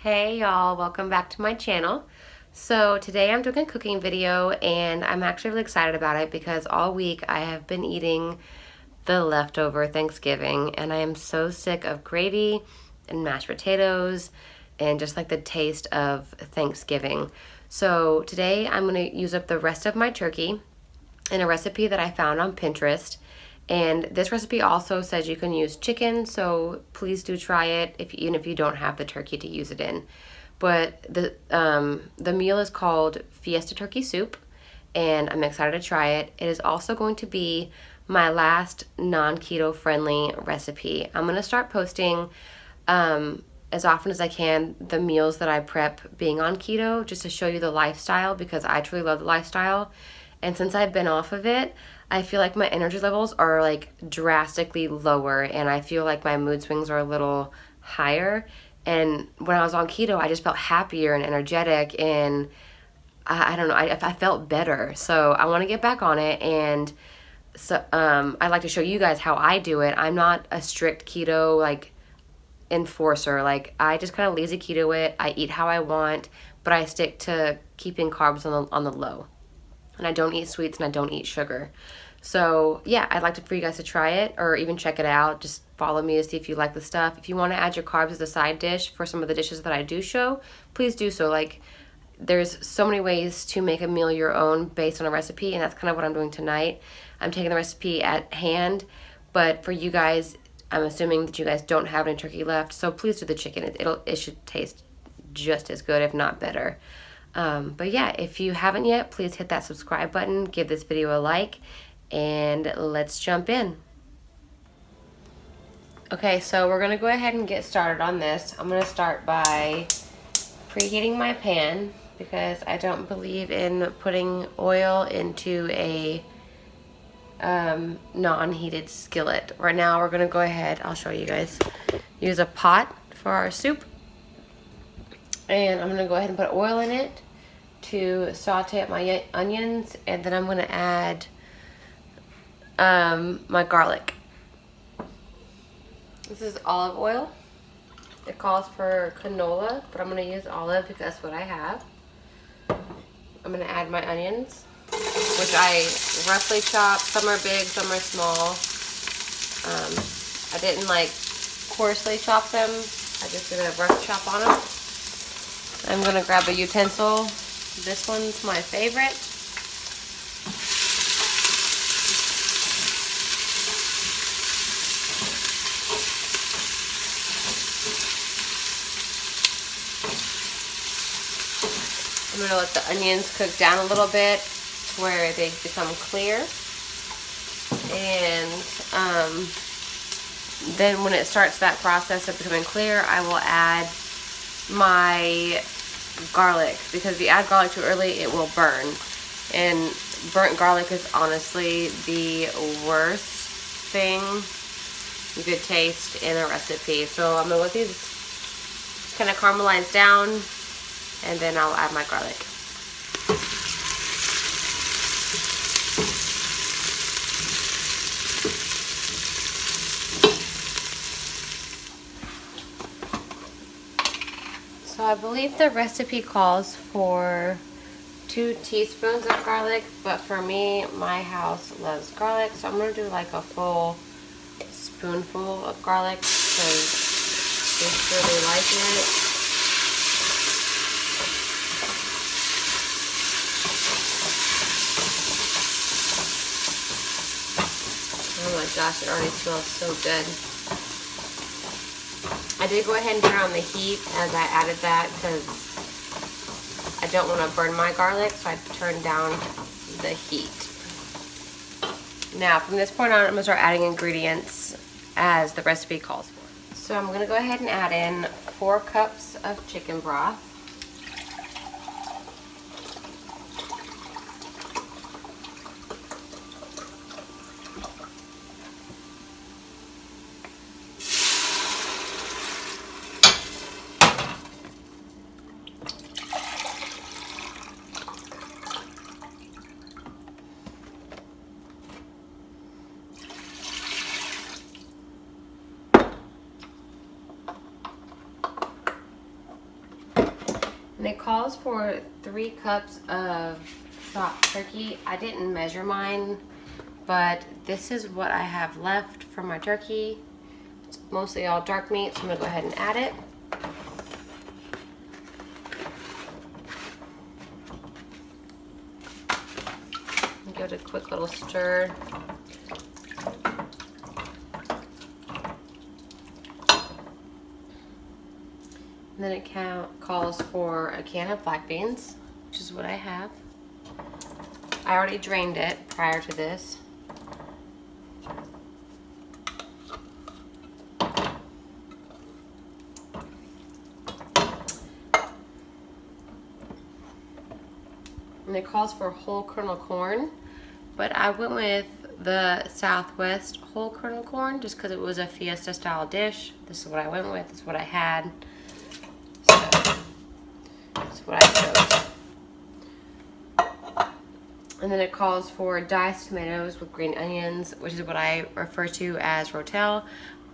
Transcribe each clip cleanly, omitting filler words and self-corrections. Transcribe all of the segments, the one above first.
Hey y'all, welcome back to my channel. So today I'm doing a cooking video and I'm actually really excited about it because all week I have been eating the leftover Thanksgiving and I am so sick of gravy and mashed potatoes and just like the taste of Thanksgiving. So today I'm going to use up the rest of my turkey in a recipe that I found on Pinterest. And this recipe also says you can use chicken, so please do try it even if you don't have the turkey to use it in. But the meal is called Fiesta Turkey Soup, and I'm excited to try it. It is also going to be my last non-keto friendly recipe. I'm gonna start posting as often as I can the meals that I prep being on keto, just to show you the lifestyle, because I truly love the lifestyle. And since I've been off of it, I feel like my energy levels are like drastically lower and I feel like my mood swings are a little higher. And when I was on keto, I just felt happier and energetic and I don't know, I felt better. So I want to get back on it, and so I'd like to show you guys how I do it. I'm not a strict keto like enforcer. Like, I just kind of lazy keto it. I eat how I want, but I stick to keeping carbs on the low. And I don't eat sweets and I don't eat sugar. So yeah, I'd like for you guys to try it or even check it out. Just follow me to see if you like the stuff. If you want to add your carbs as a side dish for some of the dishes that I do show, please do so. Like, there's so many ways to make a meal your own based on a recipe, and that's kind of what I'm doing tonight. I'm taking the recipe at hand, but for you guys, I'm assuming that you guys don't have any turkey left, so please do the chicken. It should taste just as good, if not better. But yeah, if you haven't yet, please hit that subscribe button, give this video a like, and let's jump in. Okay, so we're gonna go ahead and get started on this. I'm gonna start by preheating my pan because I don't believe in putting oil into a non-heated skillet. Right now we're gonna go ahead, I'll show you guys, use a pot for our soup. And I'm gonna go ahead and put oil in it to saute up my onions, and then I'm going to add my garlic. This is olive oil. It calls for canola, but I'm going to use olive because that's what I have. I'm going to add my onions, which I roughly chop. Some are big, some are small. I didn't like coarsely chop them. I just did a rough chop on them. I'm going to grab a utensil. This one's my favorite. I'm going to let the onions cook down a little bit to where they become clear. And then when it starts that process of becoming clear, I will add my garlic, because if you add garlic too early, it will burn. And burnt garlic is honestly the worst thing you could taste in a recipe. So I'm gonna let these kind of caramelize down, and then I'll add my garlic. So I believe the recipe calls for 2 teaspoons of garlic, but for me, my house loves garlic, so I'm going to do like a full spoonful of garlic because they really like it. Oh my gosh, it already smells so good. I did go ahead and turn on the heat as I added that because I don't want to burn my garlic, so I turned down the heat. Now, from this point on, I'm going to start adding ingredients as the recipe calls for. So I'm going to go ahead and add in 4 cups of chicken broth. And it calls for 3 cups of chopped turkey. I didn't measure mine, but this is what I have left from my turkey. It's mostly all dark meat, so I'm gonna go ahead and add it. Give it a quick little stir. And then it calls for a can of black beans, which is what I have. I already drained it prior to this. And it calls for whole kernel corn, but I went with the Southwest whole kernel corn just because it was a Fiesta style dish. This is what I went with, this is what I had. So, that's what I chose. And then it calls for diced tomatoes with green onions, which is what I refer to as rotel.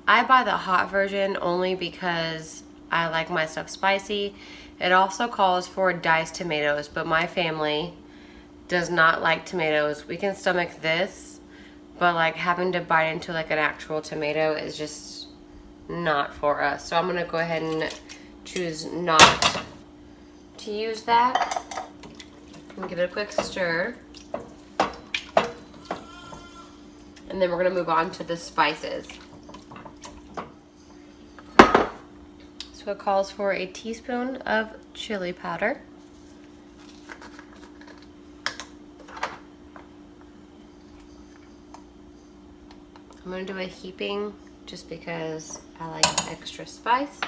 I buy the hot version only because I like my stuff spicy. It also calls for diced tomatoes, but my family does not like tomatoes. We can stomach this, but like having to bite into like an actual tomato is just not for us. So I'm gonna go ahead and choose not to use that. And give it a quick stir. And then we're gonna move on to the spices. So it calls for a teaspoon of chili powder. I'm gonna do a heaping just because I like extra spice.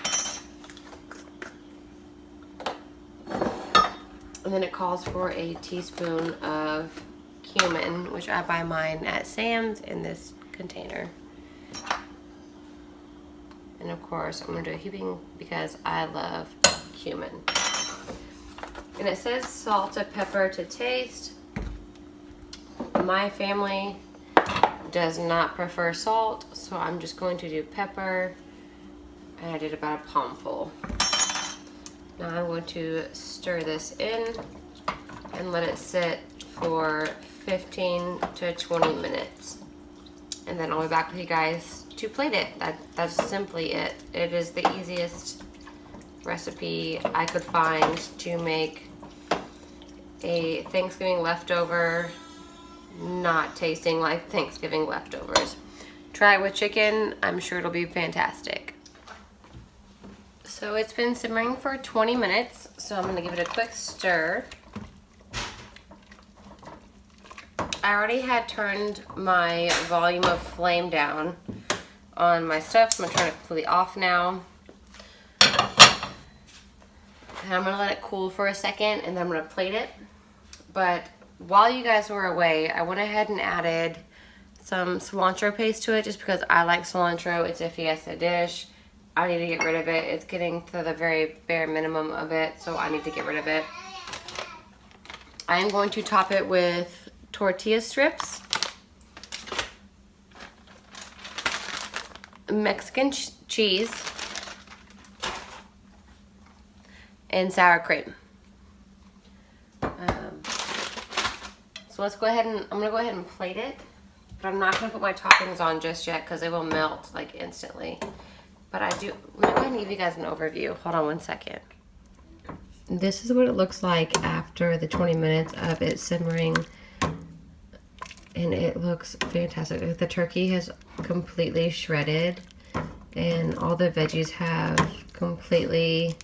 And then it calls for a teaspoon of cumin, which I buy mine at Sam's in this container. And of course, I'm gonna do a heaping because I love cumin. And it says salt and pepper to taste. My family does not prefer salt, so I'm just going to do pepper. And I did about a palmful. Now I'm going to stir this in and let it sit for 15 to 20 minutes. And then I'll be back with you guys to plate it. That's simply it. It is the easiest recipe I could find to make a Thanksgiving leftover not tasting like Thanksgiving leftovers. Try it with chicken. I'm sure it'll be fantastic. So it's been simmering for 20 minutes, so I'm gonna give it a quick stir. I already had turned my volume of flame down on my stuff, so I'm gonna turn it completely off now. And I'm gonna let it cool for a second, and then I'm gonna plate it. But while you guys were away, I went ahead and added some cilantro paste to it just because I like cilantro. It's a Fiesta dish. I need to get rid of it. It's getting to the very bare minimum of it, so I need to get rid of it. I am going to top it with tortilla strips, Mexican cheese, and sour cream. So let's go ahead and, I'm gonna go ahead and plate it, but I'm not gonna put my toppings on just yet because they will melt like instantly. But let me go ahead and give you guys an overview. Hold on one second. This is what it looks like after the 20 minutes of it simmering. And it looks fantastic. The turkey has completely shredded and all the veggies have completely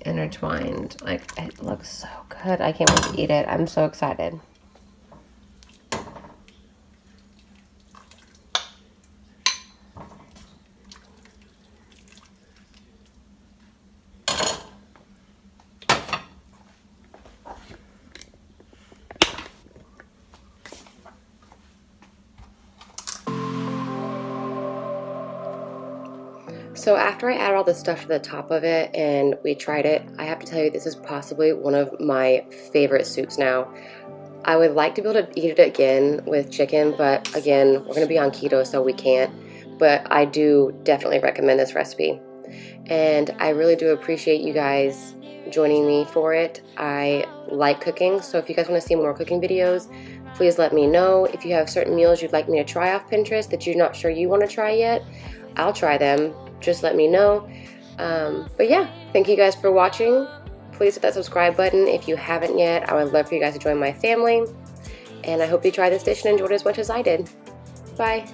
intertwined. Like, it looks so good. I can't wait to eat it. I'm so excited. So after I added all the stuff to the top of it and we tried it, I have to tell you this is possibly one of my favorite soups now. I would like to be able to eat it again with chicken, but again, we're going to be on keto, so we can't. But I do definitely recommend this recipe. and I really do appreciate you guys joining me for it. I like cooking, so if you guys want to see more cooking videos, please let me know. If you have certain meals you'd like me to try off Pinterest that you're not sure you want to try yet, I'll try them. Just let me know. But yeah, thank you guys for watching. Please hit that subscribe button if you haven't yet. I would love for you guys to join my family. And I hope you try this dish and enjoyed it as much as I did. Bye.